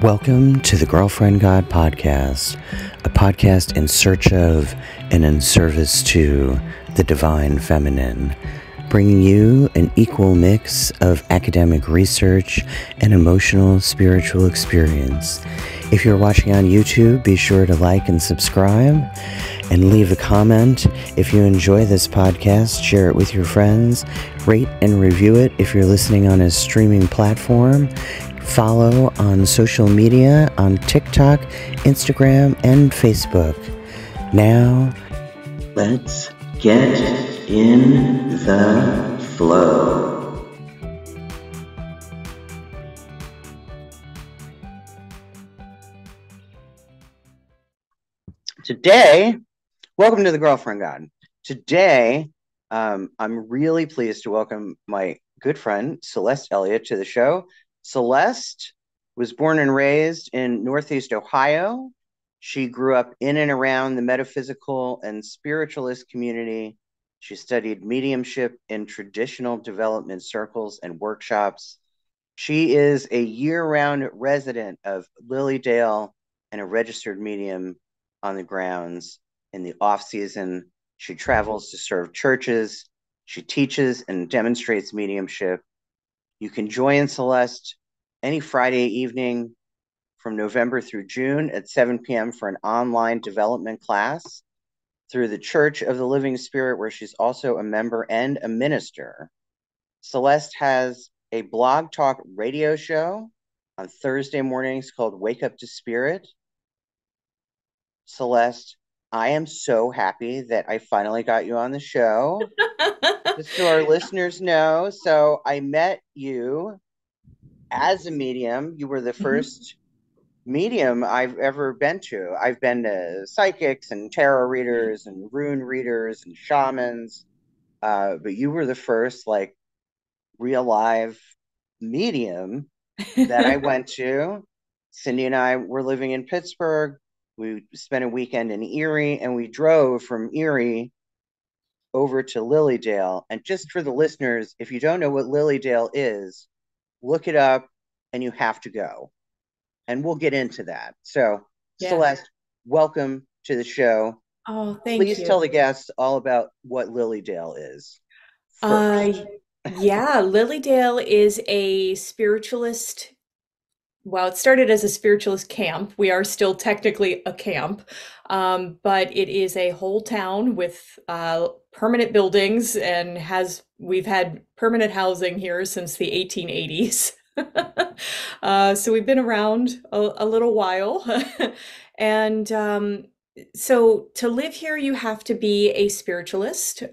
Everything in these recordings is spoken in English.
Welcome to the Girlfriend God Podcast, a podcast in search of and in service to the divine feminine, bringing you an equal mix of academic research and emotional spiritual experience. If you're watching on YouTube, be sure to like and subscribe and leave a comment. If you enjoy this podcast, share it with your friends, rate and review it if you're listening on a streaming platform. Follow on social media on TikTok, Instagram, and Facebook. Now, let's get in the flow. Today, welcome to the Girlfriend God. Today, I'm really pleased to welcome my good friend, Celeste Elliott, to the show. Celeste was born and raised in Northeast Ohio. She grew up in and around the metaphysical and spiritualist community. She studied mediumship in traditional development circles and workshops. She is a year-round resident of Lilydale and a registered medium on the grounds. In the off-season, she travels to serve churches. She teaches and demonstrates mediumship. You can join Celeste any Friday evening from November through June at 7 p.m. for an online development class through the Church of the Living Spirit, where she's also a member and a minister. Celeste has a blog talk radio show on Thursday mornings called Wake Up to Spirit. Celeste, I am so happy that I finally got you on the show. Just so our listeners know, so I met you as a medium. You were the first medium I've ever been to. I've been to psychics and tarot readers and rune readers and shamans, but you were the first like real live medium that I went to. Cindy and I were living in Pittsburgh. We spent a weekend in Erie, and we drove from Erie over to Lilydale. And just for the listeners, if you don't know what Lilydale is, look it up and you have to go. And we'll get into that. So, yeah. Celeste, welcome to the show. Oh, thank you. Please tell the guests all about what Lilydale is. Yeah, Lilydale is a spiritualist. Well, it started as a spiritualist camp. We are still technically a camp, but it is a whole town with permanent buildings and we've had permanent housing here since the 1880s. So we've been around a little while. And so to live here, you have to be a spiritualist.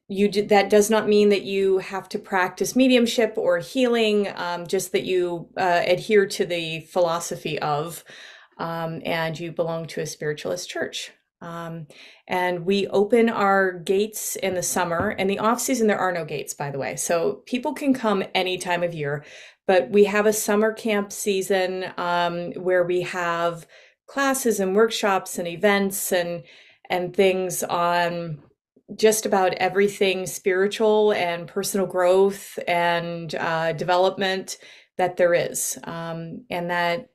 That does not mean that you have to practice mediumship or healing, just that you adhere to the philosophy of, and you belong to a spiritualist church. And we open our gates in the summer. In the off season, there are no gates, by the way. So people can come any time of year, but we have a summer camp season where we have classes and workshops and events and things on just about everything spiritual and personal growth and development that there is. And that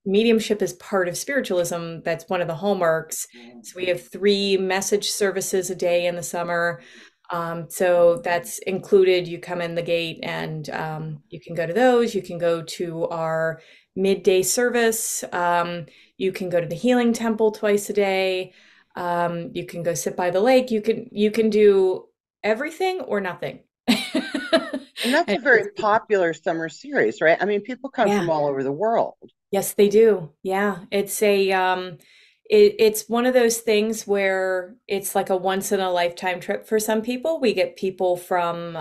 mediumship is part of spiritualism. That's one of the hallmarks. So we have 3 message services a day in the summer. So that's included. You come in the gate and you can go to those. You can go to our midday service. You can go to the healing temple twice a day. You can go sit by the lake. You can do everything or nothing. And that's a very popular summer series, right? I mean, people come from all over the world. Yes, they do. Yeah. It's it's one of those things where it's like a once in a lifetime trip for some people. We get people from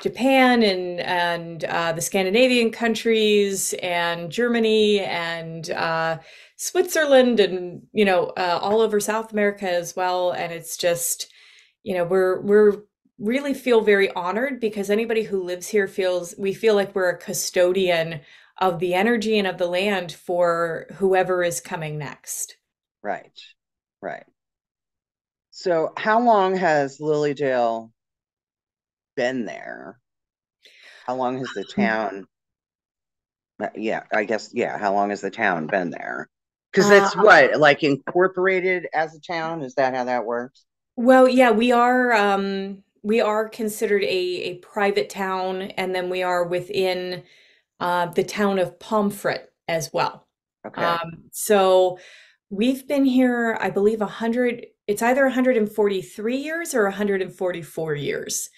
Japan and the Scandinavian countries and Germany and Switzerland and all over South America as well. And it's just, we're really feel very honored because anybody who lives here we feel like we're a custodian of the energy and of the land for whoever is coming next. Right. So how long has Lilydale been there? How long has the town Yeah, I guess, yeah. How long has the town been there? Because Uh, that's what, like incorporated as a town? Is that how that works? well, yeah, we are considered a private town, and then we are within the town of Pomfret as well. Okay. So we've been here, I believe, 100, it's either 143 years or 144 years,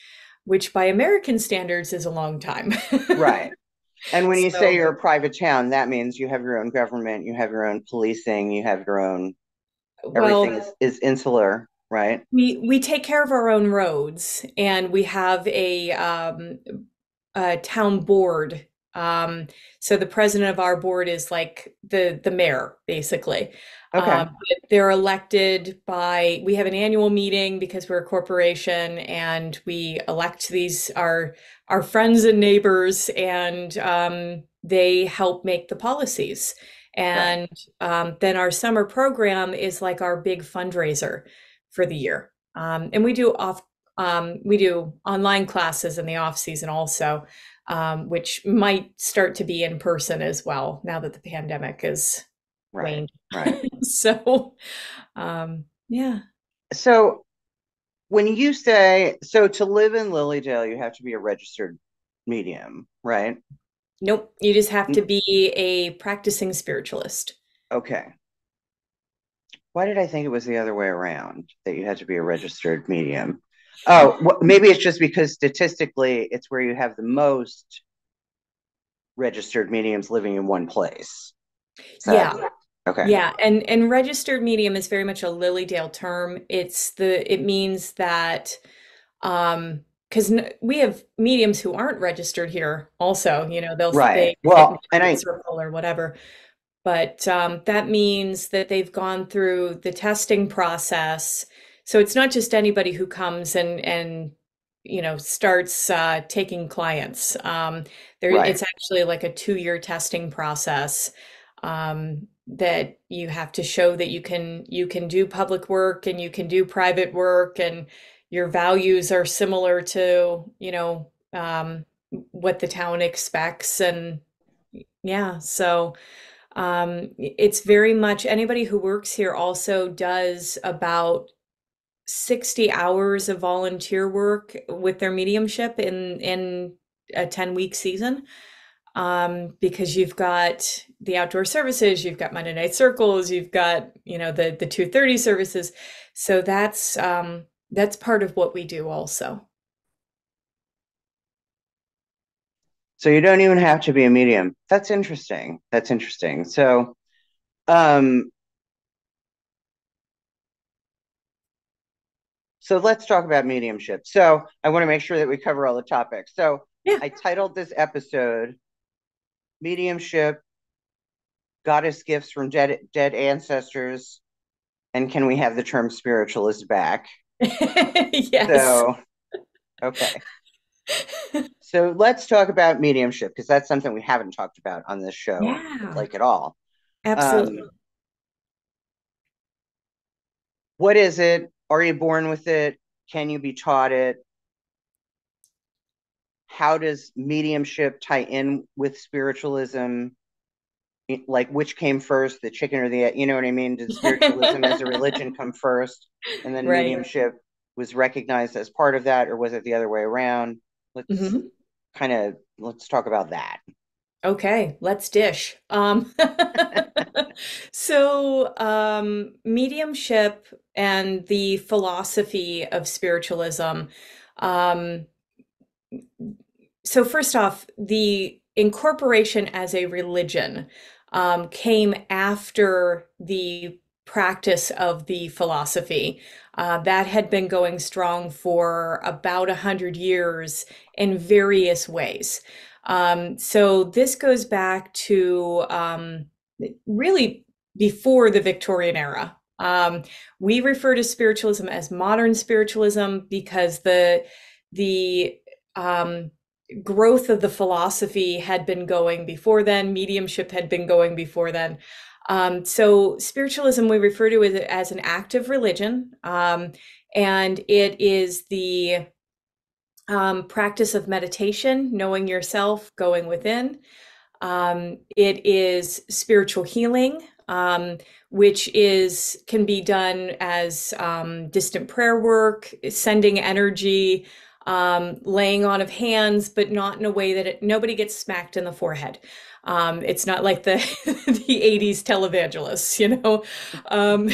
which by American standards is a long time. Right. And when you say So, you're a private town, that means you have your own government, you have your own policing, you have your own, everything well, is insular, right? we take care of our own roads, and we have a town board. So the president of our board is like the mayor, basically. Okay. They're elected by, we have an annual meeting because we're a corporation, and we elect these our friends and neighbors, and they help make the policies. Right. And then our summer program is like our big fundraiser for the year. And we do online classes in the off season also, which might start to be in person as well now that the pandemic is Right. waned. Right. So, yeah. So when you say, so to live in Lilydale, you have to be a registered medium, right? Nope. You just have to be a practicing spiritualist. Okay. Why did I think it was the other way around, that you had to be a registered medium? Oh, maybe it's just because statistically it's where you have the most registered mediums living in one place. Is that Yeah. okay? Yeah, and registered medium is very much a Lilydale term. It means that because we have mediums who aren't registered here also, Right. they sit in Well, a and private I, circle or whatever. But that means that they've gone through the testing process. So it's not just anybody who comes and starts taking clients. right. It's actually like a 2-year testing process, that you have to show that you can do public work and you can do private work, and your values are similar to what the town expects. And yeah, so it's very much, anybody who works here also does about 60 hours of volunteer work with their mediumship in a 10-week season. Because you've got the outdoor services, you've got Monday night circles, you've got, the 2:30 services. So that's part of what we do also. So you don't even have to be a medium. That's interesting. That's interesting. Um, so let's talk about mediumship. So I want to make sure that we cover all the topics. So Yeah. I titled this episode "Mediumship: Goddess Gifts from Dead Ancestors, and Can We Have the Term Spiritualist Back?" Yes. So okay. So let's talk about mediumship, because that's something we haven't talked about on this show, Yeah, like at all. absolutely. Um, what is it? Are you born with it? Can you be taught it? How does mediumship tie in with spiritualism? Like, which came first, the chicken or the egg? You know what I mean? Did spiritualism as a religion come first, and then Right. mediumship was recognized as part of that, or was it the other way around? Let's Mhm. let's talk about that. Okay, let's dish. So, mediumship and the philosophy of spiritualism. Um, so first off, the incorporation as a religion came after the practice of the philosophy. That had been going strong for about 100 years in various ways. So this goes back to really before the Victorian era. We refer to spiritualism as modern spiritualism because the um, growth of the philosophy had been going before then. Mediumship had been going before then. So spiritualism we refer to as an active religion, and it is the practice of meditation, knowing yourself, going within. It is spiritual healing, which can be done as distant prayer work, sending energy, laying on of hands, but not in a way that nobody gets smacked in the forehead. It's not like the the 80s televangelists, um,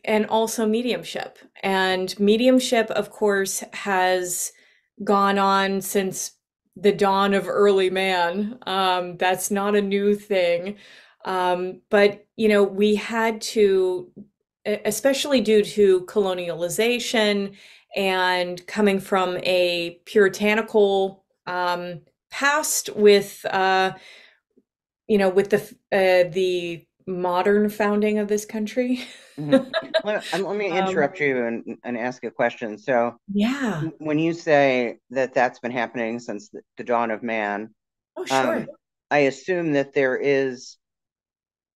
and also mediumship. And mediumship, of course, has gone on since the dawn of early man. That's not a new thing. But, we had to, especially due to colonialization and coming from a puritanical past with the modern founding of this country. Let me interrupt you and ask a question. So, Yeah. when you say that that's been happening since the dawn of man, Oh, sure. I assume that there is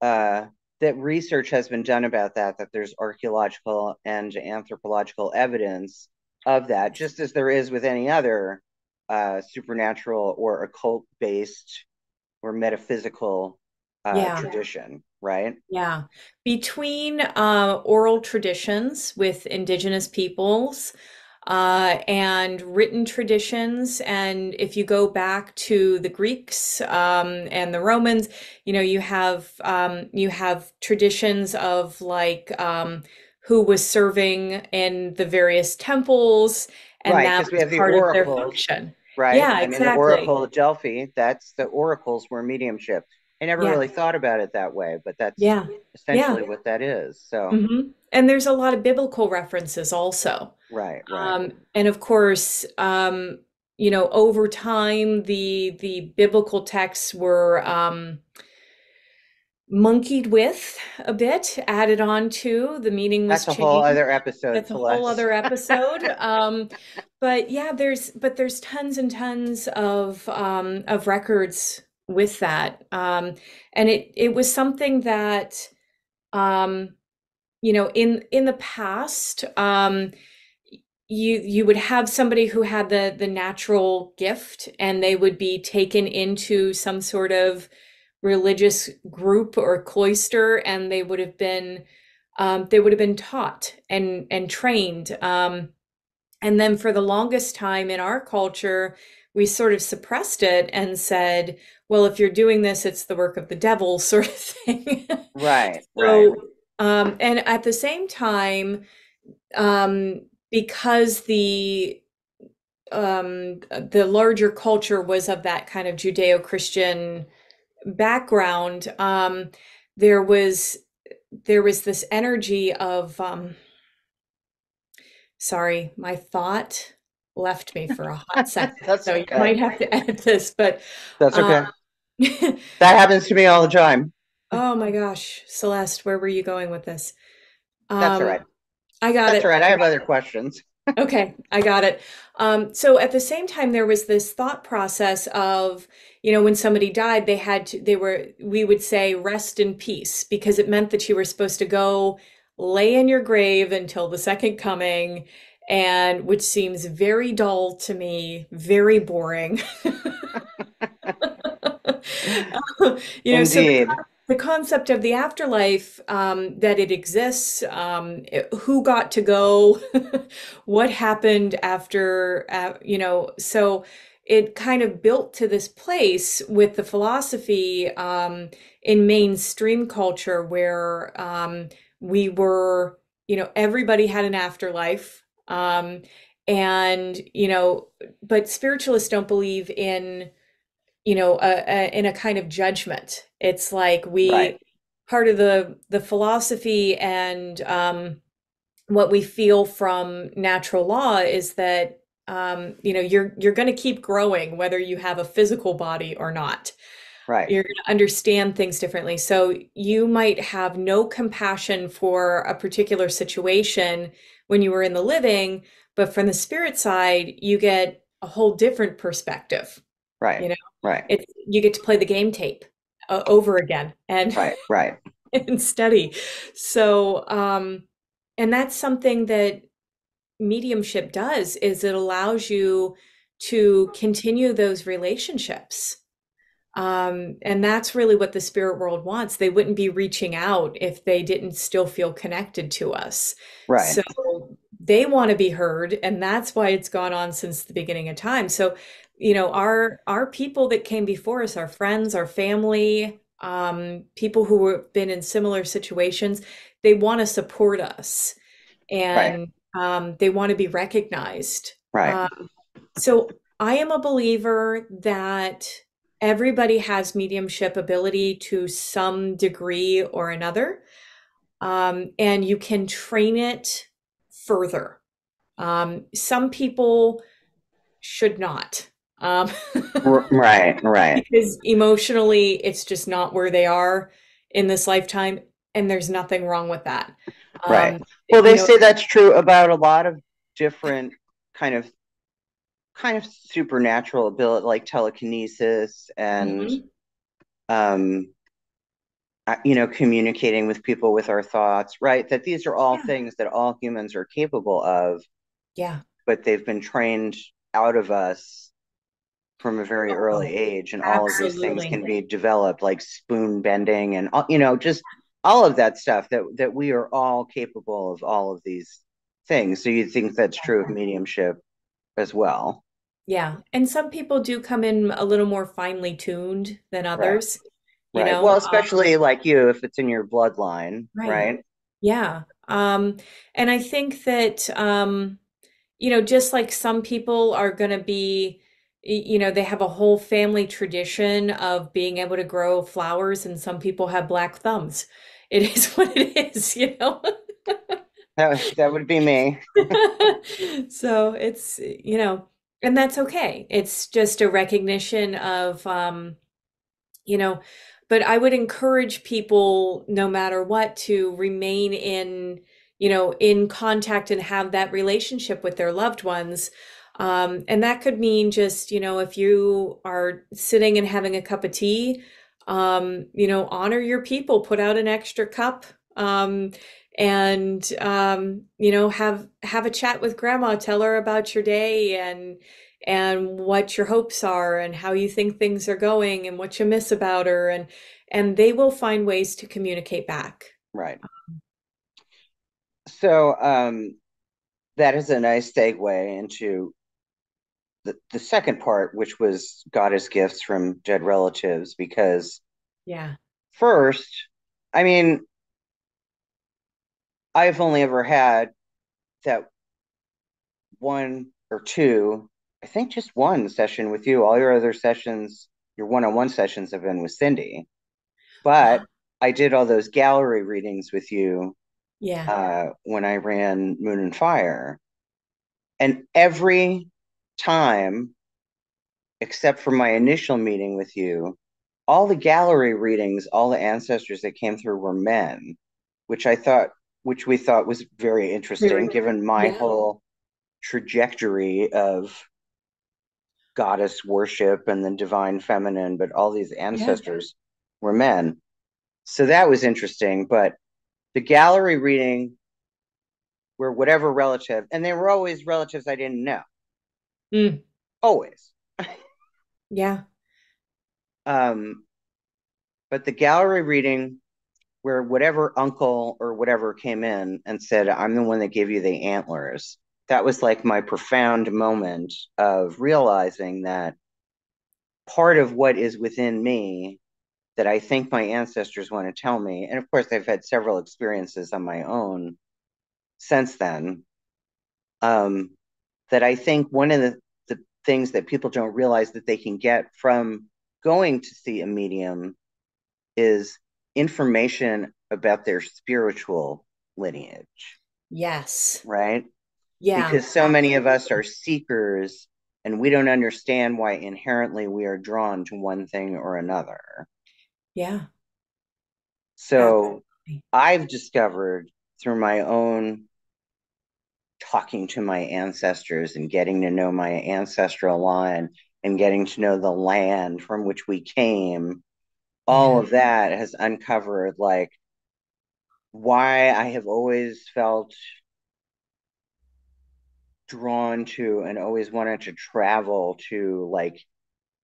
that research has been done about that there's archaeological and anthropological evidence of that, just as there is with any other supernatural or occult-based or metaphysical Yeah. tradition, right? Yeah. Between oral traditions with indigenous peoples and written traditions, and if you go back to the Greeks and the Romans, you have traditions of like who was serving in the various temples, and Right, that because we was have the part of their oracles, function. right? Yeah, I mean, the exactly. Oracle of Delphi, that's the oracles were mediumship. I never Yeah. really thought about it that way, but that's Yeah. Yeah. essentially what that is. So, And there's a lot of biblical references also. right, right. And of course, over time, the biblical texts were monkeyed with a bit, added on to, the meaning was That's a whole changed. other episode, That's a whole Celeste. other episode. But yeah, there's tons and tons of records with that. And it was something that um, in the past, you would have somebody who had the natural gift, and they would be taken into some sort of religious group or cloister, and they would have been taught and trained. And then for the longest time in our culture, we sort of suppressed it and said, well, if you're doing this, it's the work of the devil, sort of thing. Right, right, So, and at the same time, um, because the larger culture was of that kind of Judeo-Christian background, there was there was this energy of sorry, my thought left me for a hot second, That's so you okay. might have to edit this, but That's um, okay. That happens to me all the time. oh my gosh, Celeste, where were you going with this? That's all Um, right. I got That's all it. right. I have other questions. Okay, I got it. So at the same time, there was this thought process of, when somebody died, we would say, rest in peace, because it meant that you were supposed to go lay in your grave until the second coming, and which seems very dull to me, very boring. So Indeed. the concept of the afterlife, that it exists, who got to go, what happened after, so it kind of built to this place with the philosophy in mainstream culture where we were, everybody had an afterlife. And, but spiritualists don't believe in in a kind of judgment. It's like Right, part of the philosophy and what we feel from natural law is that you're going to keep growing whether you have a physical body or not. right, You're going to understand things differently. So you might have no compassion for a particular situation when you were in the living, but from the spirit side, you get a whole different perspective. right, You know, right, you get to play the game tape over again and right, right. and study. So, and that's something that mediumship does, is it allows you to continue those relationships. And that's really what the spirit world wants. They wouldn't be reaching out if they didn't still feel connected to us. Right. So they want to be heard, and that's why it's gone on since the beginning of time. So, our people that came before us, our friends, our family, people who have been in similar situations, they want to support us, Right. and they want to be recognized. Right. So I am a believer that everybody has mediumship ability to some degree or another, and you can train it further. Some people should not, Right. Right. because emotionally, it's just not where they are in this lifetime, and there's nothing wrong with that. Right. Um, Well, you they know, say that's true about a lot of different kind of supernatural ability, like telekinesis and mhm. um communicating with people with our thoughts, right? That these are all Yeah, things that all humans are capable of, yeah, but they've been trained out of us from a very early oh, age, and all of these things absolutely. can be developed, like spoon bending and just all of that stuff, that we are all capable of all of these things. So you think that's true of mediumship as well? Yeah, and some people do come in a little more finely tuned than Right. others, you Right. know? Well, especially like you, if it's in your bloodline, Right. right? Yeah. And I think that, just like some people are going to be, they have a whole family tradition of being able to grow flowers, and some people have black thumbs. It is what it is, you know? That would be me. So it's, and that's okay. It's just a recognition of, you know, but I would encourage people, no matter what, to remain in contact and have that relationship with their loved ones. And that could mean just, if you are sitting and having a cup of tea, honor your people, put out an extra cup, and have a chat with grandma, tell her about your day and what your hopes are and how you think things are going and what you miss about her, and they will find ways to communicate back. Right. So that is a nice segue into the second part, which was goddess gifts from dead relatives. Because Yeah. first, I mean, I've only ever had that one or two, I think just one session with you. All your other sessions, your one-on-one sessions, have been with Cindy. Uh, But I did all those gallery readings with you yeah. when I ran Moon and Fire. And every time, except for my initial meeting with you, all the gallery readings, all the ancestors that came through were men, which I thought, which we thought was very interesting, Very. given my Yeah. whole trajectory of goddess worship and the divine feminine, but all these Yeah. ancestors were men. So that was interesting. But the gallery reading were whatever relative, and they were always relatives I didn't know, Mm. always. Yeah. Um, but the gallery reading where whatever uncle or whatever came in and said, I'm the one that gave you the antlers, that was like my profound moment of realizing that part of what is within me that I think my ancestors want to tell me. And of course, I've had several experiences on my own since then. Um, that I think one of the things that people don't realize that they can get from going to see a medium is information about their spiritual lineage, Yes. right? Yeah. Because so many of us are seekers and we don't understand why inherently we are drawn to one thing or another. Yeah. So Absolutely. I've discovered through my own talking to my ancestors and getting to know my ancestral line and getting to know the land from which we came, all Yeah. of that has uncovered like why I have always felt drawn to and always wanted to travel to like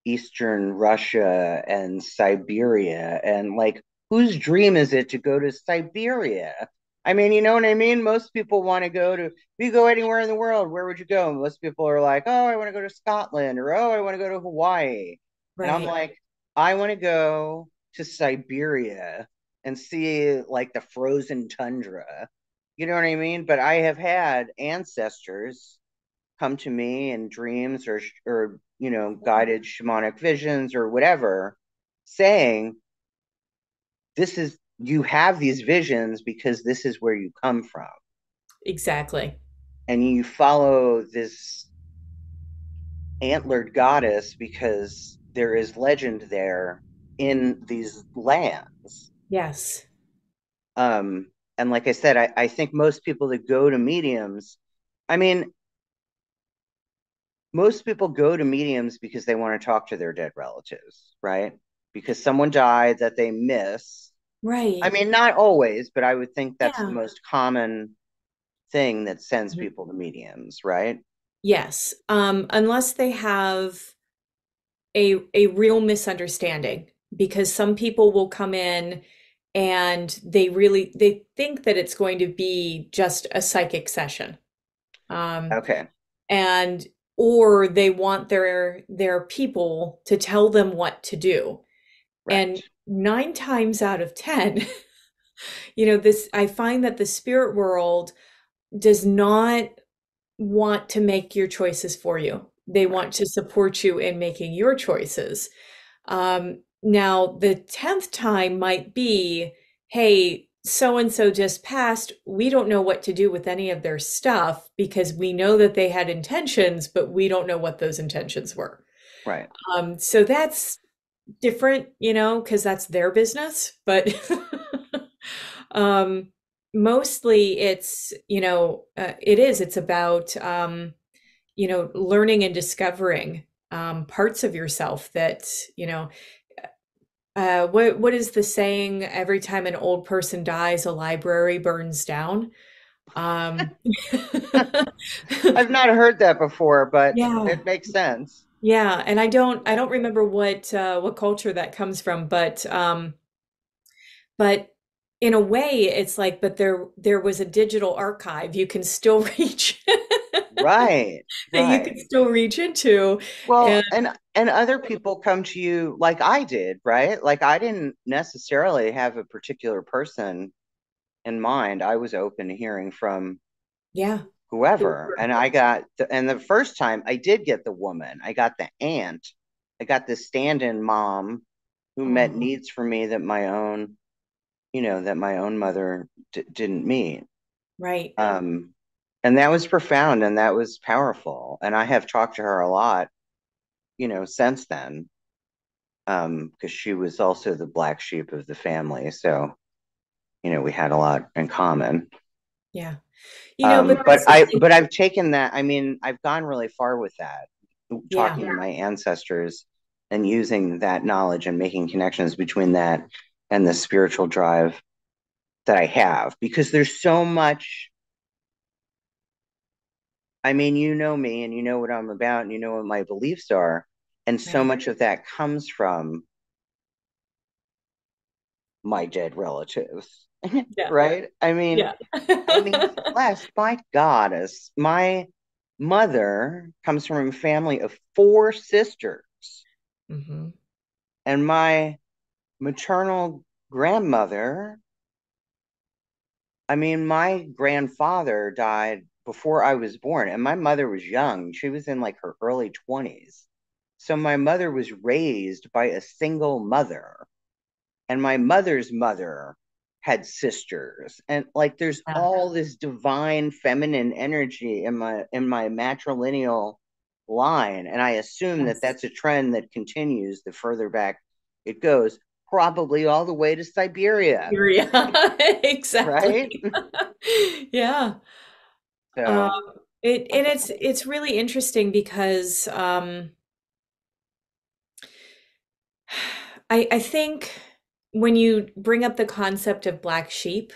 Eastern Russia and Siberia. And like, whose dream is it to go to Siberia? I mean, you know what I mean? Most people want to go to, if you go anywhere in the world, where would you go? Most people are like, oh, I want to go to Scotland, or oh, I want to go to Hawaii. And I'm Right. like, I want to go to Siberia and see like the frozen tundra. You know what I mean? But I have had ancestors come to me in dreams or guided shamanic visions or whatever, saying this is, you have these visions because this is where you come from, Exactly. and you follow this antlered goddess because there is legend there in these lands. Yes. And like I said, I think most people that go to mediums, I mean, most people go to mediums because they want to talk to their dead relatives, right? Because someone died that they miss. I Right. mean, not always, but I would think that's the Yeah. most common thing that sends people to mediums, right? Yes. Unless they have a real misunderstanding, because some people will come in and they think that it's going to be just a psychic session. Um, Okay, and or they want their people to tell them what to do. And right, 9 times out of 10, this I find that the spirit world does not want to make your choices for you. They want right, to support you in making your choices. Now, the 10th time might be, hey, so and so just passed. We don't know what to do with any of their stuff because we know that they had intentions, but we don't know what those intentions were. right. So that's different, because that's their business. But um, mostly it's about, learning and discovering parts of yourself that, what is the saying? Every time an old person dies, a library burns down. Um, I've not heard that before, but yeah, it makes sense. yeah, and I Yeah. don't remember what culture that comes from, but in a way, it's like, but there was a digital archive you can still reach Right, that you can right. still reach into, and Well, and other people come to you like I did, right? Like I didn't necessarily have a particular person in mind. I was open to hearing from yeah, whoever. And and the first time I did get the woman, I got the aunt, I got the stand-in mom who met oh, needs for me that my own mother didn't meet. right, Um, and that was profound and that was powerful. And I have talked to her a lot, since then, because she was also the black sheep of the family. So, we had a lot in common. yeah. But But that's the thing. I've taken that. I mean, I've gone really far with that, Yeah, talking to my ancestors and using that knowledge and making connections between that and the spiritual drive that I have, because there's so much. I mean, you know me and you know what I'm about and you know what my beliefs are. And so right. much of that comes from my dead relatives, Yeah, right? yeah. I mean, Celeste, my goddess, my mother comes from a family of four sisters, Hmm. and my maternal grandmother, I mean, my grandfather died before I was born, and my mother was young. She was in like her early 20s. So my mother was raised by a single mother, and my mother's mother had sisters. And like there's Yeah. all this divine feminine energy in my matrilineal line, and I assume that Yes. that's a trend that continues the further back it goes, probably all the way to Siberia, Yeah, exactly. right? Yeah. Um, So it's really interesting because I think when you bring up the concept of black sheep,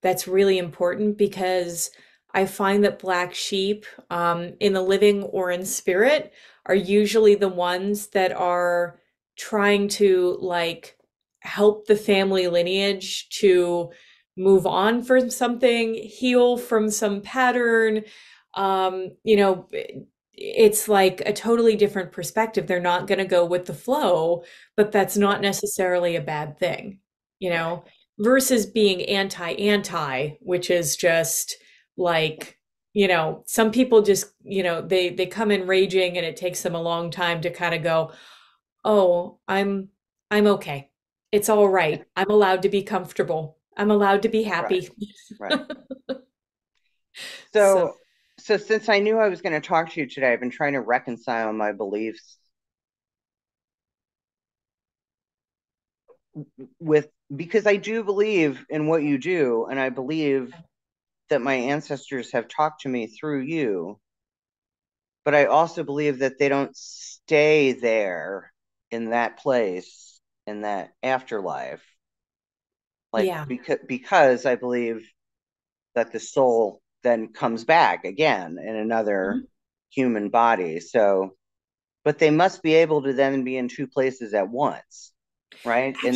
that's really important because I find that black sheep, in the living or in spirit, are usually the ones that are trying to like help the family lineage to move on from something, heal from some pattern. It's like a totally different perspective. They're not going to go with the flow, but that's not Right. necessarily a bad thing, you Right. know, versus being anti-anti, which is just like, some people just, they come in raging and it takes them a long time to kind of go, "Oh, I'm okay. It's all right. I'm allowed to be comfortable. I'm allowed to be Right. happy." Right. So, So, so since I knew I was going to talk to you today, I've been trying to reconcile my beliefs with, because I do believe in what you do, and I believe that my ancestors have talked to me through you, but I also believe that they don't stay there in that place in that afterlife. Like yeah. because I believe that the soul then comes back again in another Mhm. human body. So, but they must be able to then be in two places at once, right? Actually,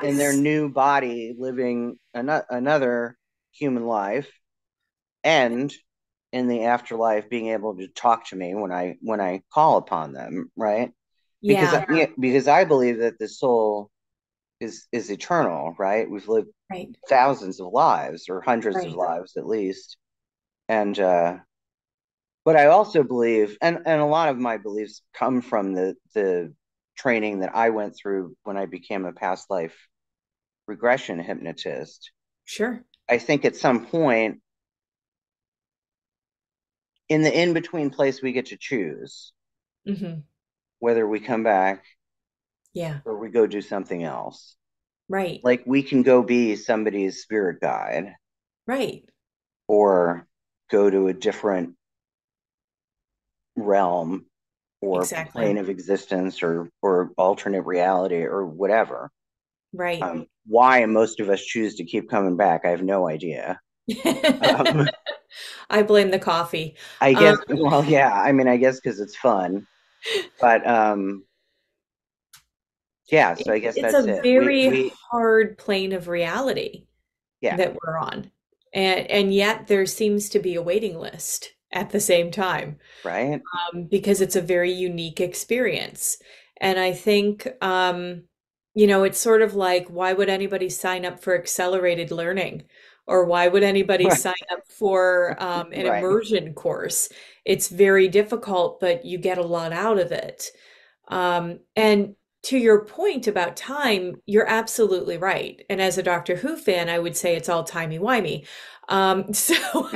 In their yes. new body, living another human life, and in the afterlife, being able to talk to me when I call upon them, right? Because Yeah, because I believe that the soul is eternal, right? We've lived right, thousands of lives or hundreds of right. lives at least, and but I also believe, and a lot of my beliefs come from the training that I went through when I became a past life regression hypnotist. Sure. I think at some point in the in between place, we get to choose Hmm. whether we come back Yeah, or we go do something else. right, Like we can go be somebody's spirit guide right. or go to a different realm or Exactly. plane of existence or alternate reality or whatever. Right. Why most of us choose to keep coming back, I have no idea. Um, I blame the coffee. I Um, guess, well, yeah, I mean, I guess because it's fun, but yeah, so I guess it's that's a it. very hard plane of reality Yeah, that we're on. And yet there seems to be a waiting list at the same time, right, because it's a very unique experience. And I think, it's sort of like, why would anybody sign up for accelerated learning? Or why would anybody sign up for an right, immersion course? It's very difficult, but you get a lot out of it. And to your point about time, you're absolutely right. And as a Doctor Who fan, I would say it's all timey-wimey. So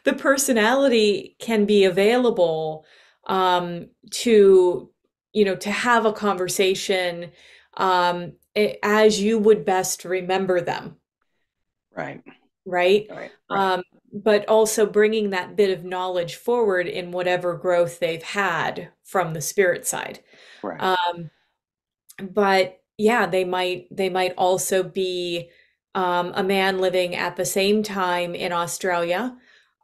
the personality can be available to, to have a conversation as you would best remember them, right, right? right, right, Um, but also bringing that bit of knowledge forward in whatever growth they've had from the spirit side. right. Um, but yeah, they might also be a man living at the same time in Australia.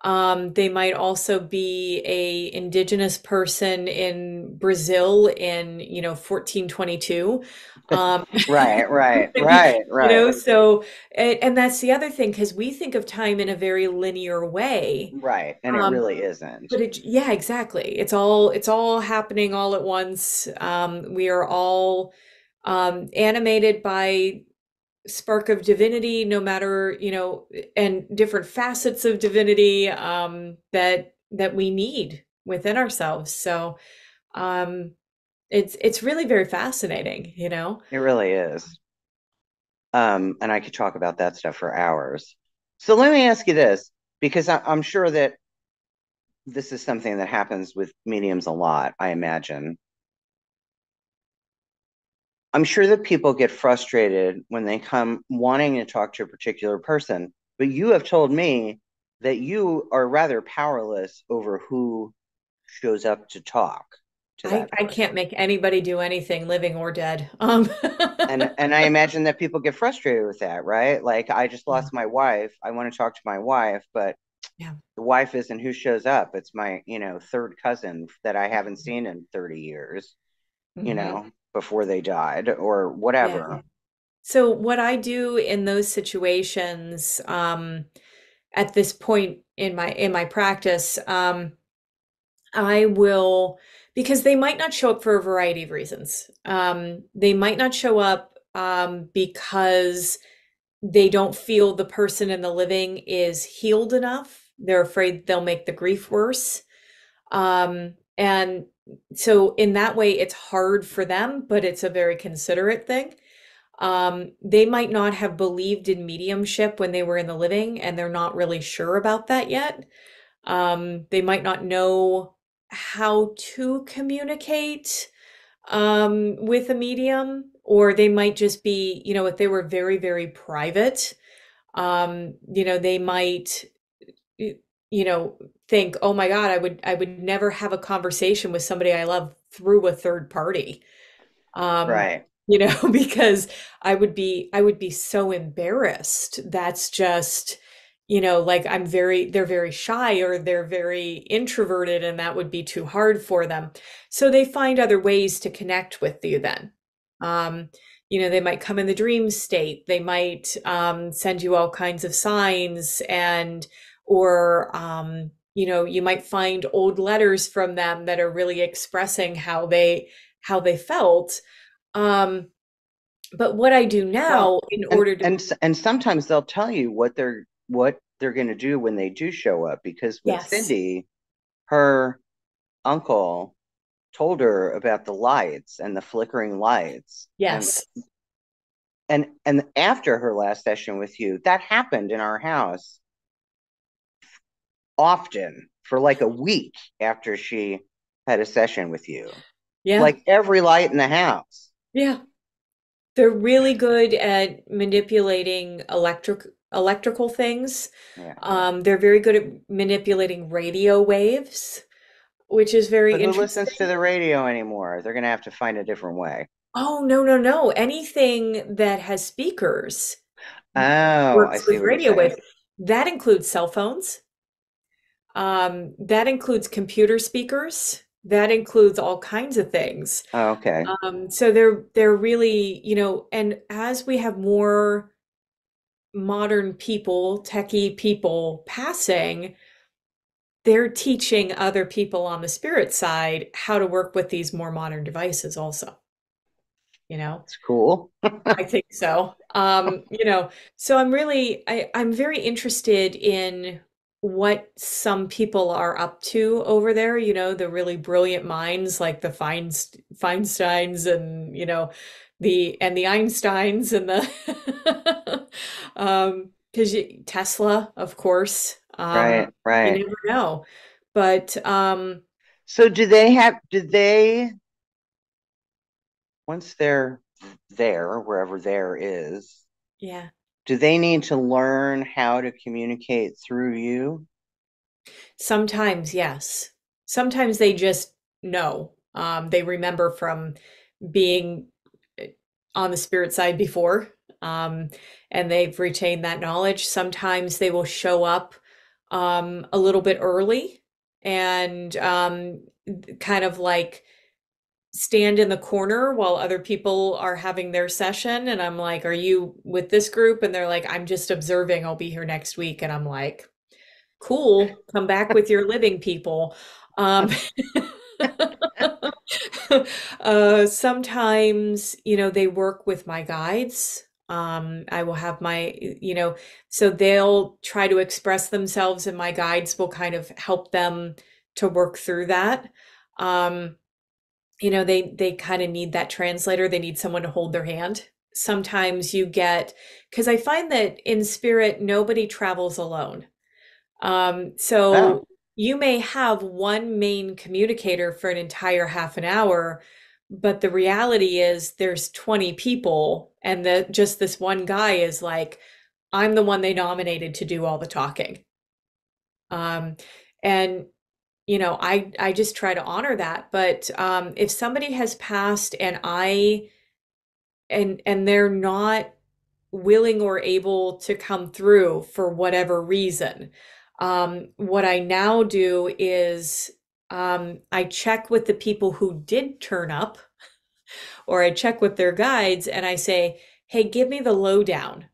They might also be a indigenous person in Brazil in 1422. Um, Right, right, right, right, so and that's the other thing because we think of time in a very linear way. right. And it Um, really isn't. but yeah, exactly. It's all happening all at once. We are all animated by spark of divinity, no matter, and different facets of divinity that we need within ourselves. So it's really very fascinating. It really is. And I could talk about that stuff for hours. So let me ask you this, because I'm sure that this is something that happens with mediums a lot, I imagine. I'm sure that people get frustrated when they come wanting to talk to a particular person, but you have told me that you are rather powerless over who shows up to talk to I that I can't person. make anybody do anything, living or dead. And I imagine that people get frustrated with that, right? Like I just Yeah. lost my wife. I want to talk to my wife, but Yeah. The wife isn't who shows up. It's my, third cousin that I haven't seen in 30 years, Hmm. before they died or Yeah. whatever. So what I do in those situations, at this point in my practice, I will, because they might not show up for a variety of reasons. They might not show up because they don't feel the person in the living is healed enough. They're afraid they'll make the grief worse. And so in that way, it's hard for them, but it's a very considerate thing. They might not have believed in mediumship when they were in the living, and they're not really sure about that yet. They might not know how to communicate with a medium, or they might just be, if they were very, very private, they might, you know, think, oh my God, I would never have a conversation with somebody I love through a third party. Um, Right. because I would be so embarrassed. That's just, like they're very shy or they're very introverted and that would be too hard for them. So they find other ways to connect with you then. Um, they might come in the dream state. They might send you all kinds of signs or you might find old letters from them that are really expressing how they felt. um, but what I do Well, now in and order to, and sometimes they'll tell you what they're going to do when they do show up, because with yes, Cindy, her uncle told her about the lights and the flickering lights, and yes, and after her last session with you, that happened in our house often for like a week after she had a session with you. yeah, Like every light in the house. yeah. They're really good at manipulating electrical things. Yeah. They're very good at manipulating radio waves, which is very But who listens to interesting. the radio anymore? They're going to have to find a different way. Oh, no, no, no. Anything that has speakers Oh, I works see with what you're radio saying. waves. That includes cell phones. That includes computer speakers. That includes all kinds of things. Oh, okay. So they're really, and as we have more modern people, techie people passing, they're teaching other people on the spirit side how to work with these more modern devices also, you know. It's cool. I think so. So I'm very interested in what some people are up to over there, the really brilliant minds like the Feinsteins and, the Einsteins and the because Tesla, of course. Right, You right. never know. But So do they, once they're there, wherever there is, yeah. do they need to learn how to communicate through you? Sometimes, yes. Sometimes they just know. They remember from being on the spirit side before, um, and they've retained that knowledge. Sometimes they will show up a little bit early and kind of like stand in the corner while other people are having their session. And I'm like, are you with this group? And they're like, I'm just observing. I'll be here next week. And I'm like, cool, come back with your living people. Um, sometimes, they work with my guides. I will have so they'll try to express themselves, and my guides will kind of help them to work through that. Um, they kind of need that translator. They need someone to hold their hand. Sometimes because I find that in spirit, nobody travels alone. Oh, So you may have one main communicator for an entire half an hour, but the reality is there's 20 people, and just this one guy is like, I'm the one they nominated to do all the talking. Um, and I just try to honor that. But if somebody has passed and they're not willing or able to come through for whatever reason, What I now do is I check with the people who did turn up, or I check with their guides and I say, hey, give me the lowdown.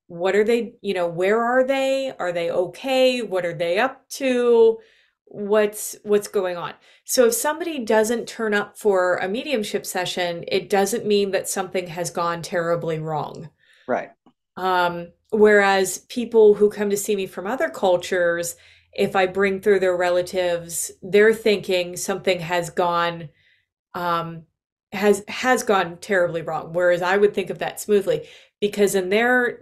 What are they, where are they? Are they okay? What are they up to? What's going on? So if somebody doesn't turn up for a mediumship session, it doesn't mean that something has gone terribly wrong. Right. Whereas people who come to see me from other cultures, if I bring through their relatives, they're thinking something um, has gone terribly wrong. Whereas I would think of that smoothly, because in their,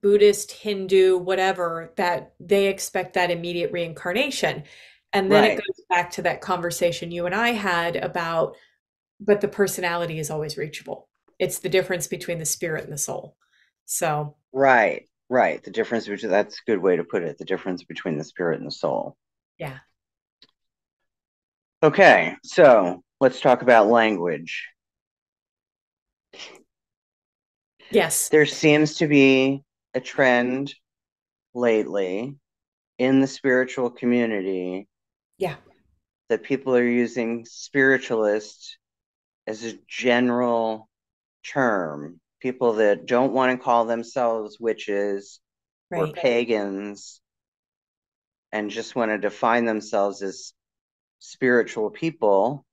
Buddhist, Hindu, whatever, that they expect that immediate reincarnation. And then it Right. goes back to that conversation you and I had about, but the personality is always reachable. It's the difference between the spirit and the soul. So, Right. Right. The difference between that's a good way to put it. The difference between the spirit and the soul. yeah. Okay, so let's talk about language. Yes. There seems to be a trend lately in the spiritual community Yeah. that people are using spiritualist as a general term. People that don't want to call themselves witches or Right. pagans and just want to define themselves as spiritual people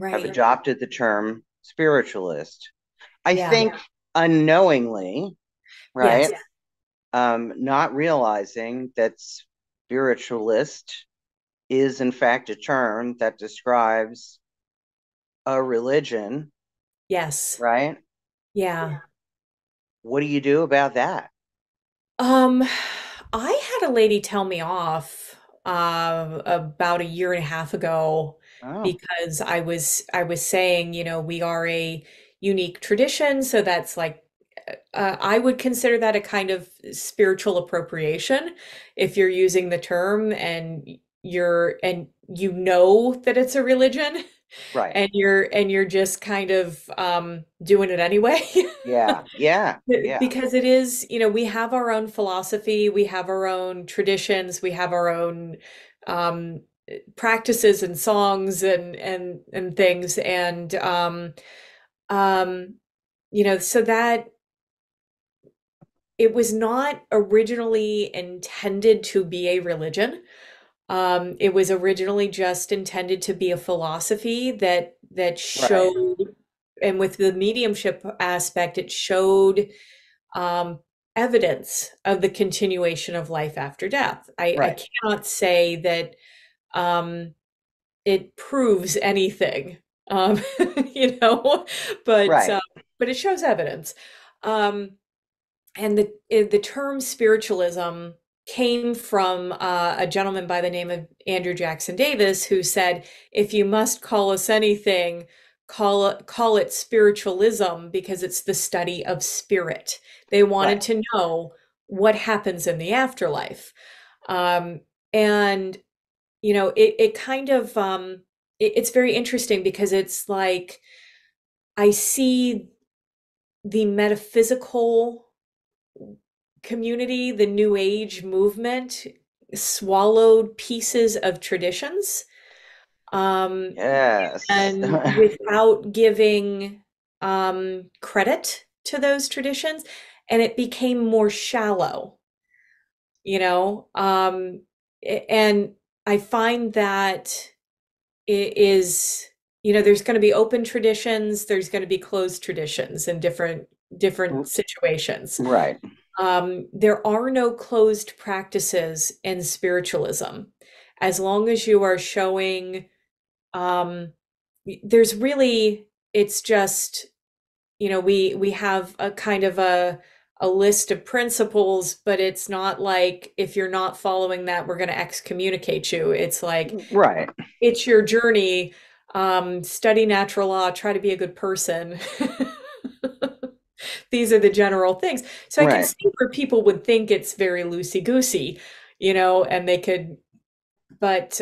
have Right. adopted the term spiritualist. I Yeah. think unknowingly, Yes. right? Not realizing that spiritualist is in fact a term that describes a religion, Yes. right? Yeah. What do you do about that? Um, I had a lady tell me off about a year and a half ago Oh, because I was saying, we are a unique tradition, so that's like I would consider that a kind of spiritual appropriation if you're using the term and you know that it's a religion right. and you're just kind of doing it anyway. Yeah, yeah, yeah, Because it is, we have our own philosophy, we have our own traditions, we have our own um, practices and songs and things, and um, so that it was not originally intended to be a religion. It was originally just intended to be a philosophy that right, showed, and with the mediumship aspect, it showed um, evidence of the continuation of life after death. I right, cannot say that um, it proves anything, um, you know, but right, uh, but it shows evidence. Um, and the term spiritualism came from a gentleman by the name of Andrew Jackson Davis, who said, "If you must call us anything, call it spiritualism, because it's the study of spirit." They right, wanted to know what happens in the afterlife, um, and it kind of it's very interesting because it's like I see the metaphysical community, the New Age movement, swallowed pieces of traditions, um, yes, and without giving credit to those traditions, and it became more shallow, you know. And I find that it is, there's going to be open traditions, there's going to be closed traditions in different situations. right, There are no closed practices in spiritualism. As long as you are showing, um, there's really, it's just, we have a kind of a list of principles, but it's not like if you're not following that, we're going to excommunicate you. It's like right, it's your journey. Study natural law, try to be a good person. These are the general things. So I can right, see where people would think it's very loosey-goosey, and they could, but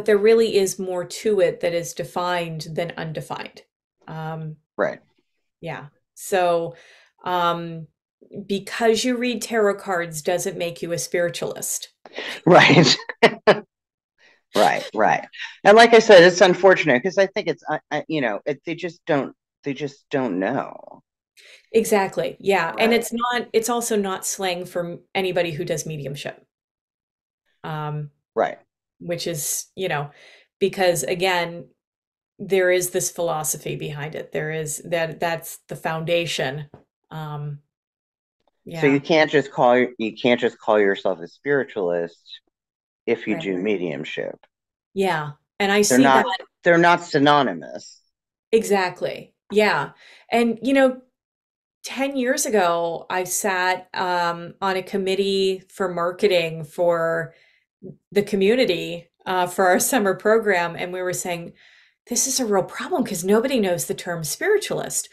there really is more to it that is defined than undefined. Um, right. yeah. So, um, because you read tarot cards doesn't make you a spiritualist. Right. Right. And like I said, it's unfortunate because I think it's, they just don't know. Exactly. Yeah. And Right. it's also not slang for anybody who does mediumship. Um, Right. which is, because again, there is this philosophy behind it. There is that's the foundation. Um, So yeah, you can't just call yourself a spiritualist if you right. do mediumship. Yeah. And I They're see that not they're not synonymous. exactly. Yeah. And 10 years ago, I sat on a committee for marketing for the community for our summer program, and we were saying, this is a real problem because nobody knows the term spiritualist.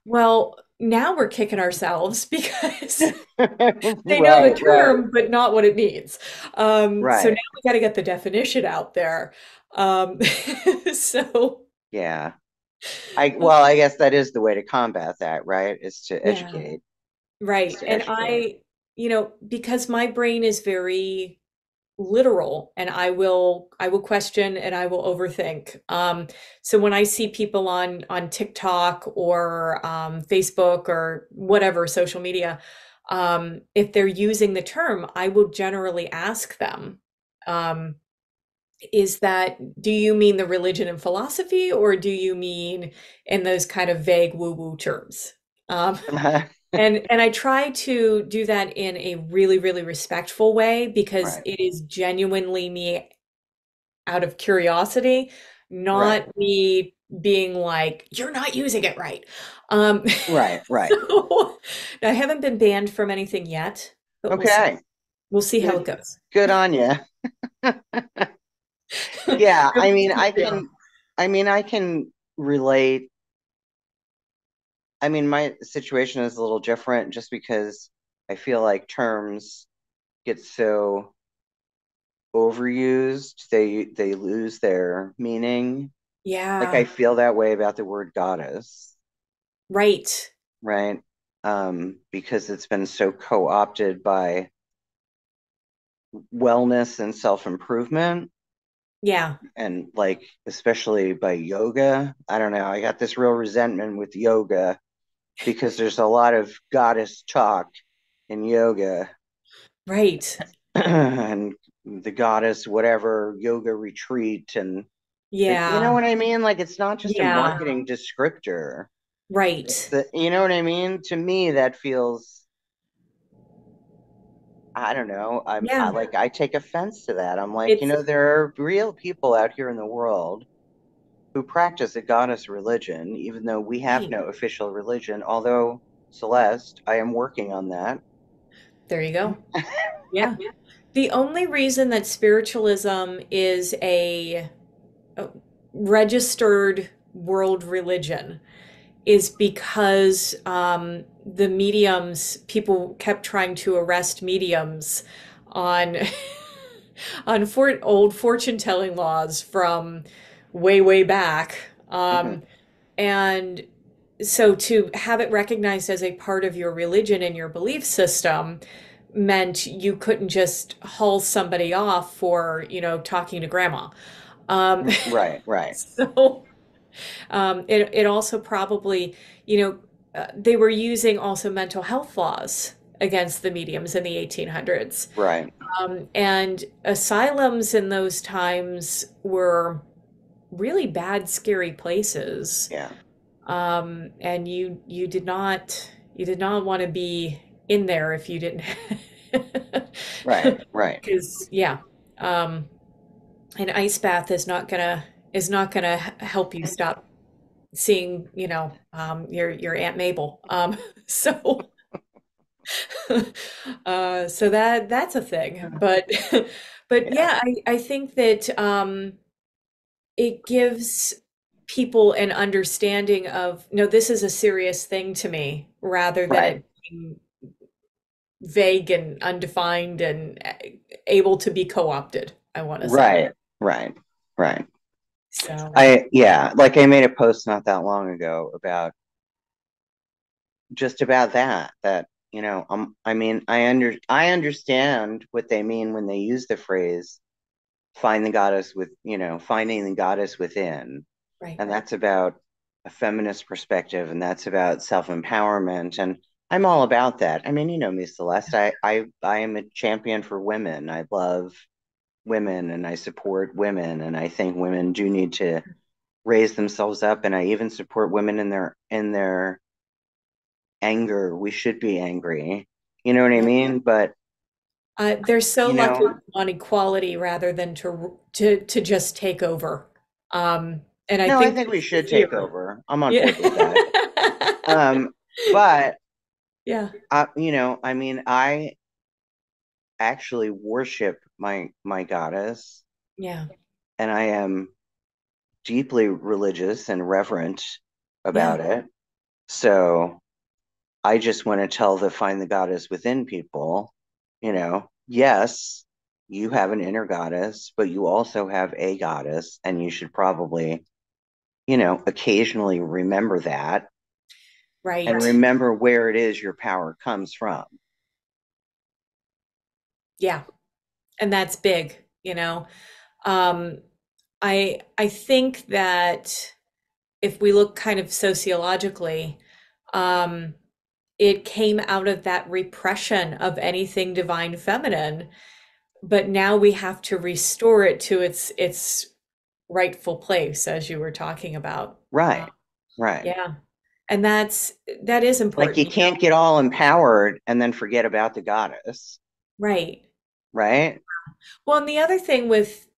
Well, now we're kicking ourselves because they know the Right. term, but not what it means. So now Right. we got to get the definition out there. Um, so, Yeah. I guess that is the way to combat that, right? Is to yeah, educate. Is right. to And educate. because my brain is very literal and I will question and I will overthink. So when I see people on TikTok or Facebook or whatever social media, if they're using the term, I will generally ask them, um, do you mean the religion and philosophy, or do you mean in those kind of vague woo-woo terms? Um, and I try to do that in a really, really respectful way because Right. it is genuinely me out of curiosity, Right. not me being like, you're not using it right. Um, Right. so I haven't been banned from anything yet, but we'll see. Okay. We'll see how it Good. goes. Good on you. Yeah. I can relate. I mean, my situation is a little different just because I feel like terms get so overused, they lose their meaning. Like I Yeah, feel that way about the word goddess, right. right? Because it's been so co-opted by wellness and self-improvement Yeah, and like especially by yoga. I don't know. I got this real resentment with yoga because there's a lot of goddess talk in yoga right. and the goddess whatever yoga retreat and you know Yeah, what I mean? Like it's not just a yeah, marketing descriptor. It's right. the you know what I mean? To me that feels I don't know. I Yeah, like I take offense to that. I'm like, it's there are real people out here in the world who practice a goddess religion, even though we have right. no official religion. Although, Celeste, I am working on that. There you go. Yeah. The only reason that spiritualism is a registered world religion is because the mediums, people kept trying to arrest mediums on old fortune telling laws from way, way back. Mhm. And so to have it recognized as a part of your religion and your belief system meant you couldn't just haul somebody off for, talking to grandma. Um, Right. so it also probably, they were using also mental health laws against the mediums in the 1800s. Right. And asylums in those times were really bad, scary places. Yeah. And you did not want to be in there if you didn't. Right. Because yeah, um, an ice bath is not gonna help you stop seeing, your Aunt Mabel. So so that's a thing. But Yeah. yeah, I think that it gives people an understanding of, no, this is a serious thing to me, rather than Right. it being vague and undefined and able to be co-opted, I want to say. Right. Right. Right. So, Yeah, like I made a post not that long ago about just about that I understand what they mean when they use the phrase find the goddess finding the goddess within. Right. And that's about a feminist perspective, and that's about self-empowerment. And I'm all about that. I mean, you know me, Celeste. I am a champion for women. I love women and I support women. And I think women do need to raise themselves up. And I even support women in their anger. We should be angry. You know what I Yeah. mean? But They're so you lucky know, on equality rather than to just take over. And I no, I think think we that's the should take fear. over. I'm on Yeah. board with that. Um, but Yeah. I actually worship my goddess, Yeah. and I am deeply religious and reverent Yeah. about it. So I just want to tell the find the goddess within people, yes, you have an inner goddess, but you also have a goddess, and you should probably, occasionally remember that and Right. remember where it is your power comes from. Yeah. And that's big, you know. Um, I think that if we look kind of sociologically, um, it came out of that repression of anything divine feminine, but now we have to restore it to its rightful place, as you were talking about. Right. Right. Yeah, and that is Like you important, you know. can't get all empowered and then forget about the goddess, Right. right? Well, and the other thing with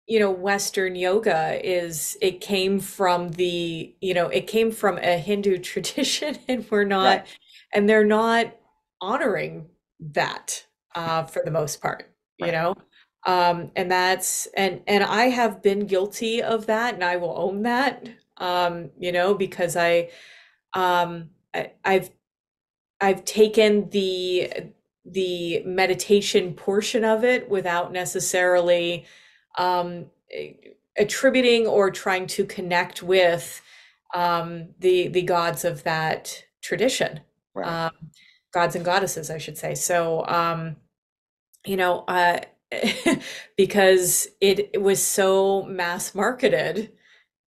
Western yoga is it came from a Hindu tradition, and Right. they're not honoring that for the most part, you Right. know. And I have been guilty of that, and I will own that, because I've taken the meditation portion of it without necessarily um, attributing or trying to connect with the gods of that tradition, Right. um, gods and goddesses, I should say. So, you know, uh, because it was so mass marketed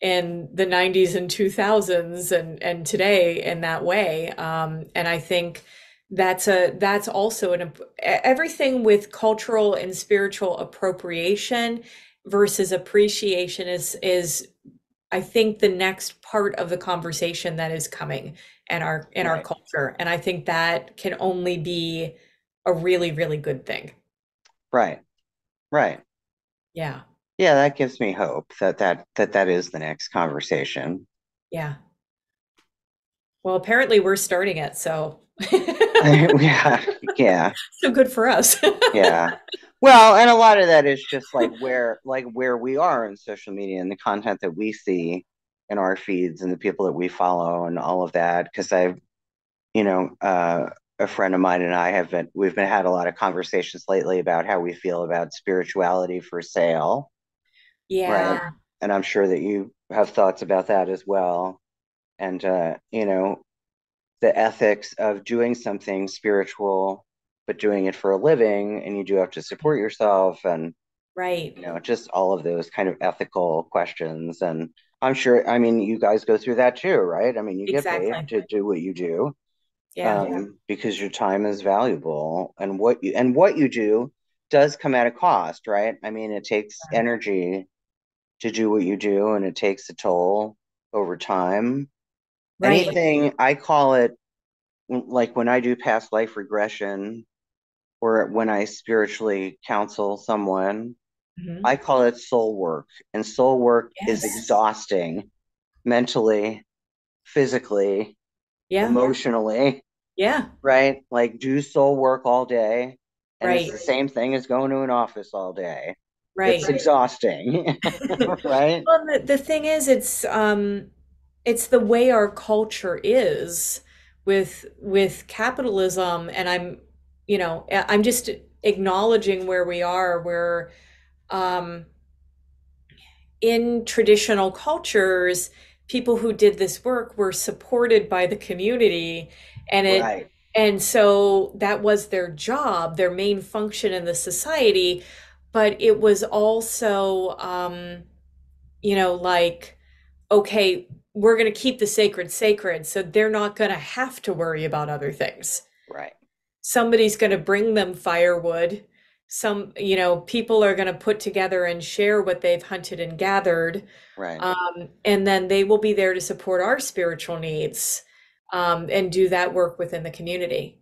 in the 90s and 2000s and today in that way. And I think that's also everything with cultural and spiritual appropriation versus appreciation is I think the next part of the conversation that is coming in our Right. culture. And I think that can only be a really, really good thing. Right. Right. Yeah. Yeah, that gives me hope that is the next conversation. Yeah. Well, apparently we're starting it, so Yeah. Yeah. so good for us. Yeah. Well, and a lot of that is just like where we are in social media and the content that we see in our feeds and the people that we follow and all of that. Because you know, uh, a friend of mine and I we've been had a lot of conversations lately about how we feel about spirituality for sale, right? Yeah, And I'm sure that you have thoughts about that as well. And the ethics of doing something spiritual, but doing it for a living, and you do have to support yourself, and right. just all of those kind of ethical questions. And I'm sure, I mean, you guys go through that too, right? I mean, you get paid Exactly. to do what you do, Yeah, because your time is valuable, and what you do does come at a cost, right? I mean, it takes energy to do what you do, and it takes a toll over time. right. Anything, I call it, like when I do past life regression or when I spiritually counsel someone, Mhm. I call it soul work. And soul work is Yes. exhausting mentally, physically, Yeah, emotionally, yeah, right? Like do soul work all day. And it's right, the same thing as going to an office all day. It's right. exhausting, right? Well, the thing is, it's the way our culture is with capitalism, and I'm just acknowledging where we are, where um, in traditional cultures, people who did this work were supported by the community, and it Right. And so that was their job, their main function in the society, but it was also, like, okay, we're going to keep the sacred sacred, so they're not going to have to worry about other things. Right. Somebody's going to bring them firewood. People are going to put together and share what they've hunted and gathered. Right. And then they will be there to support our spiritual needs, and do that work within the community.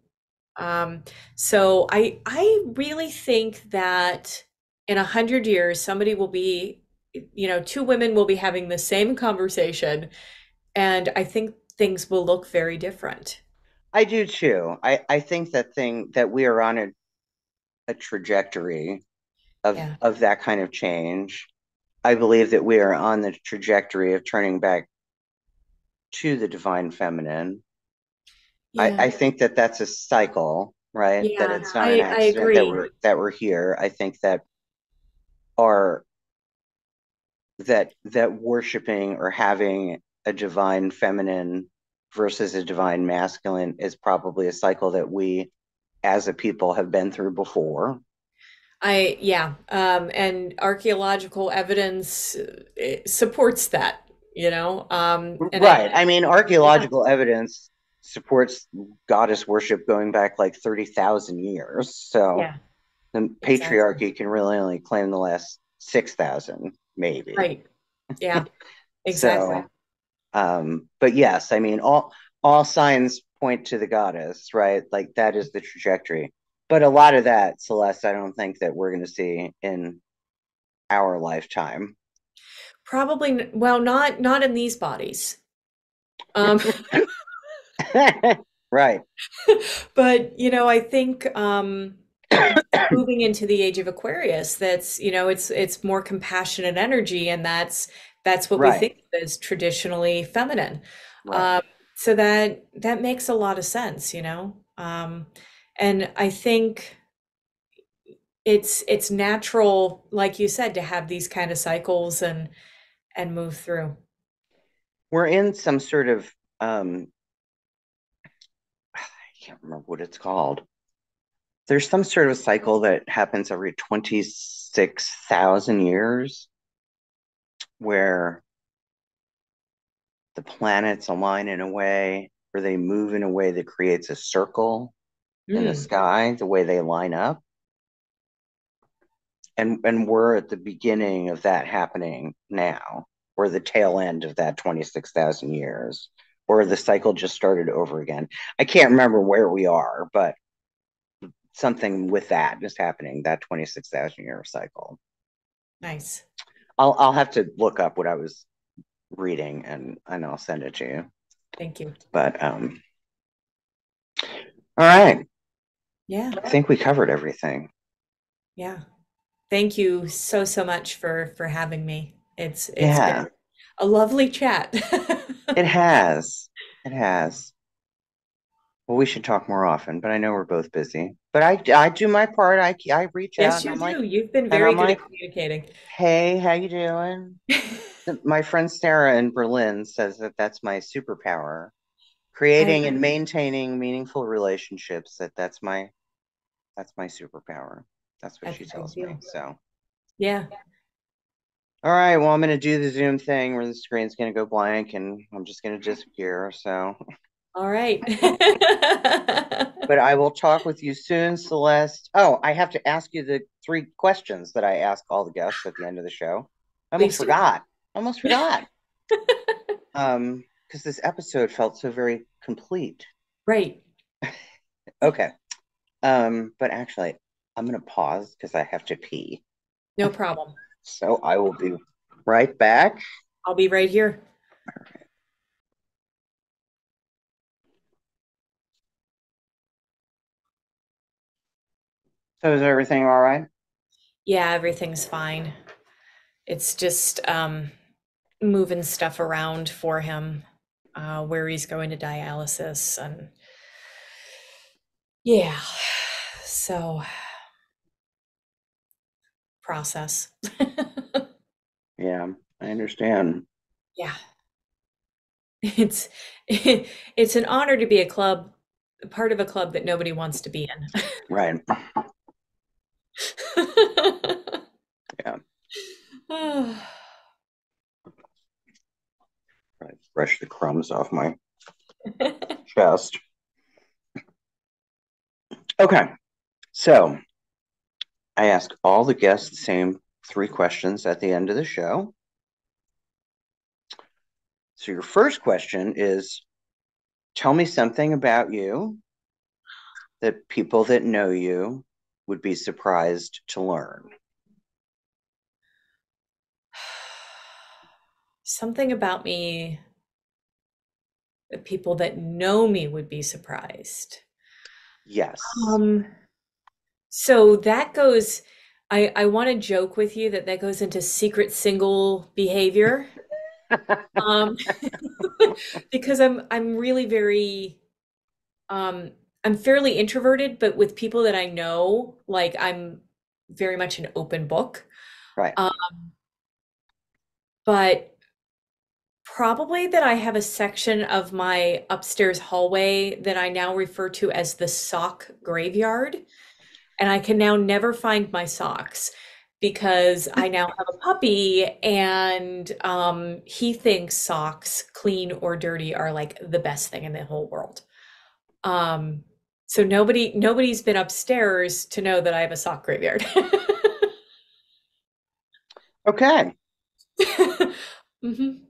So I really think that in 100 years, somebody will be, two women will be having the same conversation, and I think things will look very different. I do too. I think that we are on a trajectory Yeah. of that kind of change. I believe that we are on the trajectory of turning back to the divine feminine. I Yeah. think that that's a cycle, right? That Yeah. it's not an I accident that agree. we're here. I think that our that worshiping or having a divine feminine versus a divine masculine is probably a cycle that we as a people have been through before. Yeah. And archaeological evidence supports that, and Right. I mean, yeah, archaeological evidence supports goddess worship going back like 30,000 years. So yeah, the exactly. patriarchy can really only claim the last 6,000, maybe. Right. Yeah, exactly. So, but yes, I mean, all signs point to the goddess, right? Like that is the trajectory. But a lot of that, Celeste, I don't think that we're going to see in our lifetime. Probably, well, not in these bodies. Um, Right. but I think moving into the age of Aquarius, that's it's more compassionate energy, and that's what we Right. think of as traditionally feminine. Right. Um, so that makes a lot of sense, and I think it's natural, like you said, to have these kind of cycles and move through. We're in some sort of I can't remember what it's called. There's some sort of cycle that happens every 26,000 years where the planets align in a way or they move in a way that creates a circle in the Mm, sky, the way they line up. And we're at the beginning of that happening now, or the tail end of that 26,000 years, or the cycle just started over again. I can't remember where we are, but something with that is happening, that 26,000 year cycle. nice. I'll have to look up what I was reading and I'll send it to you. Thank you. But all right. Yeah, I think we covered everything. yeah. Thank you so much for having me. It's been Yeah, a lovely chat. it has. It has. Well, we should talk more often, but I know we're both busy. But I do my part. I reach out Yes, and you I'm like, do. You've been and very I'm good at like, communicating. hey, how you doing? My friend Sarah in Berlin says that that's my superpower, I creating and maintaining meaningful relationships. That's my superpower. That's what That's she a big tells me. deal. So, Yeah. all right, well, I'm going to do the Zoom thing where the screen's going to go blank and I'm just going to disappear. So, All right. but I will talk with you soon, Celeste. Oh, I have to ask you the three questions that I ask all the guests at the end of the show. I almost Please do. forgot. I almost forgot. Because this episode felt so very complete. Right. Okay. But actually, I'm going to pause because I have to pee. No problem. So I will be right back. I'll be right here. So is everything all right? Yeah, everything's fine. It's just moving stuff around for him, where he's going to dialysis, and yeah. So process. Yeah, I understand. Yeah. It's it's an honor to be a club part of a club that nobody wants to be Right. in. Yeah. Right. Brush the crumbs off my chest. Okay. So I ask all the guests the same three questions at the end of the show. So your first question is, tell me something about you that people that know you would be surprised to learn. Something about me that people that know me would be surprised. Yes. Um, so that goes, I want to joke with you that that goes into secret single behavior. Um, because I'm really very I'm fairly introverted, but with people that I know, like I'm very much an open book. Right. Um, but probably that I have a section of my upstairs hallway that I now refer to as the sock graveyard. And I can now never find my socks because I now have a puppy and he thinks socks, clean or dirty, are like the best thing in the whole world. Um, so nobody's been upstairs to know that I have a sock graveyard. Okay. hmm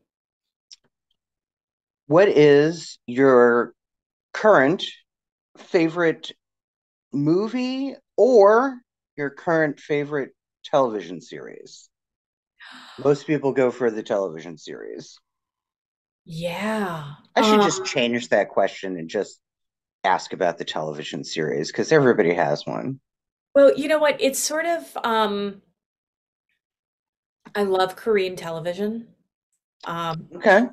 What is your current favorite movie or your current favorite television series? Most people go for the television series. Yeah. I should just change that question and just ask about the television series because everybody has one. Well, you know what? It's sort of I love Korean television. Um Okay.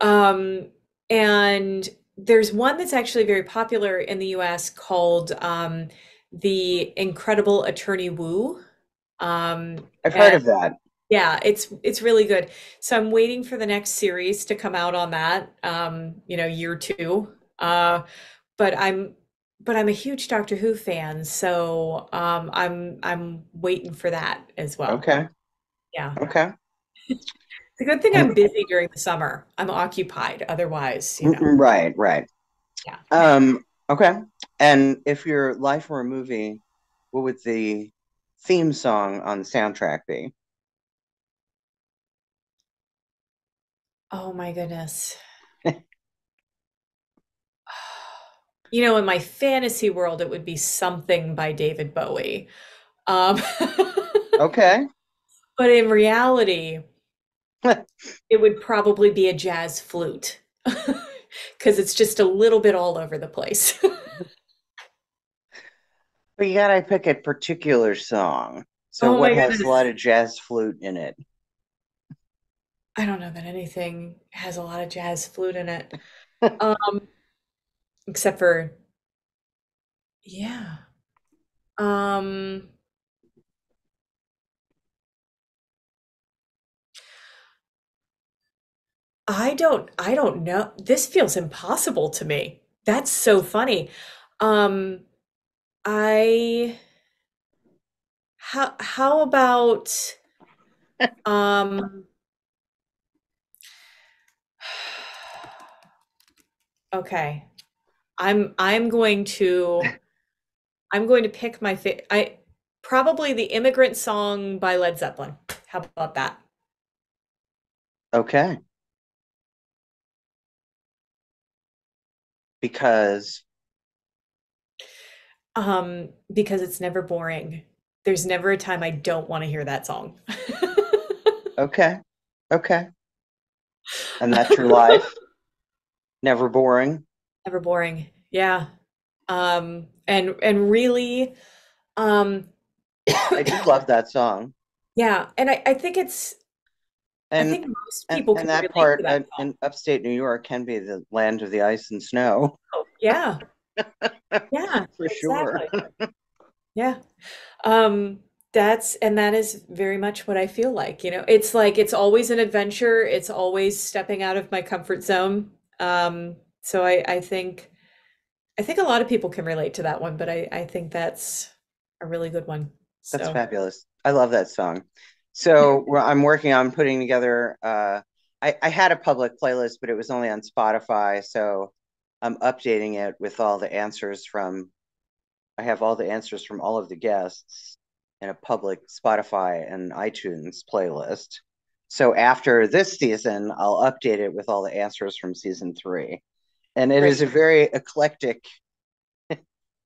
um and there's one that's actually very popular in the US called The Incredible Attorney Woo. Um I've heard and of that. Yeah, it's really good. So I'm waiting for the next series to come out on that, year two. But I'm a huge Doctor Who fan, so I'm waiting for that as well. Okay. Yeah. Okay. It's a good thing And I'm busy during the summer. I'm occupied. Otherwise, right, right. yeah. Okay. And if your life were a movie, what would the theme song on the soundtrack be? Oh my goodness. In my fantasy world, it would be something by David Bowie. Um, Okay. but in reality, it would probably be a jazz flute because it's just a little bit all over the place. But you gotta pick a particular song. So Oh what my has a lot goodness. of jazz flute in it? I don't know that anything has a lot of jazz flute in it. Um, except for, yeah. Um, I don't know. This feels impossible to me. That's so funny. Um, I how about um okay. I'm going to pick my I probably the Immigrant Song by Led Zeppelin. How about that? Okay. Because Because it's never boring. There's never a time I don't want to hear that song. okay. Okay. And that's your life. Never boring. Never boring. Yeah. And really, um, I do love that song. yeah. And I And think most and people and can that relate to part that song. in upstate New York can be the land of the ice and snow Yeah. Yeah. for sure. Exactly. Yeah. Um, that is very much what I feel like, It's like it's always an adventure. It's always stepping out of my comfort zone. Um, So I think a lot of people can relate to that one, but I think that's a really good one. That's So fabulous. I love that song. So I'm working on putting together. I had a public playlist, but it was only on Spotify. So I'm updating it with all the answers from. I have all the answers from all of the guests in a public Spotify and iTunes playlist. So after this season, I'll update it with all the answers from season 3. And it is great. a very eclectic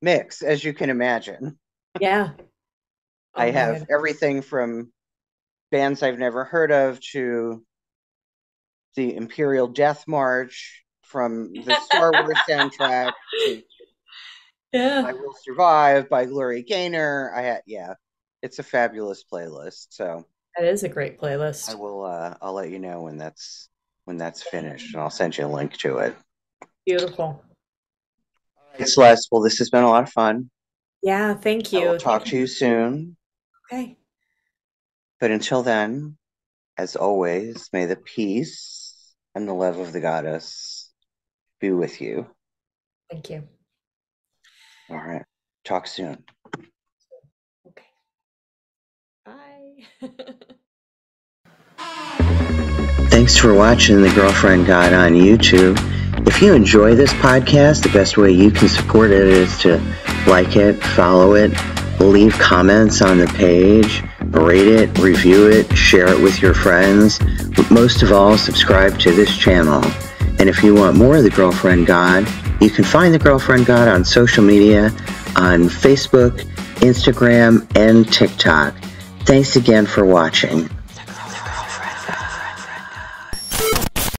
mix, as you can imagine. Yeah. I Oh my have God. everything from bands I've never heard of to the Imperial Death March, from the Star Wars soundtrack to Yeah, I Will Survive by Gloria Gaynor. It's a fabulous playlist. So that is a great I playlist. will I'll let you know when that's finished, and I'll send you a link to it. Beautiful. It's Celeste. Well, this has been a lot of fun. Yeah, thank I will you. talk Thank you. to you soon. Okay. But until then, as always, may the peace and the love of the goddess be with you. Thank you. All right. Talk soon. Okay. Bye. Thanks for watching The Girlfriend God on YouTube. If you enjoy this podcast, the best way you can support it is to like it, follow it, leave comments on the page, rate it, review it, share it with your friends. But most of all, subscribe to this channel. And if you want more of The Girlfriend God, you can find The Girlfriend God on social media, on Facebook, Instagram, and TikTok. Thanks again for watching.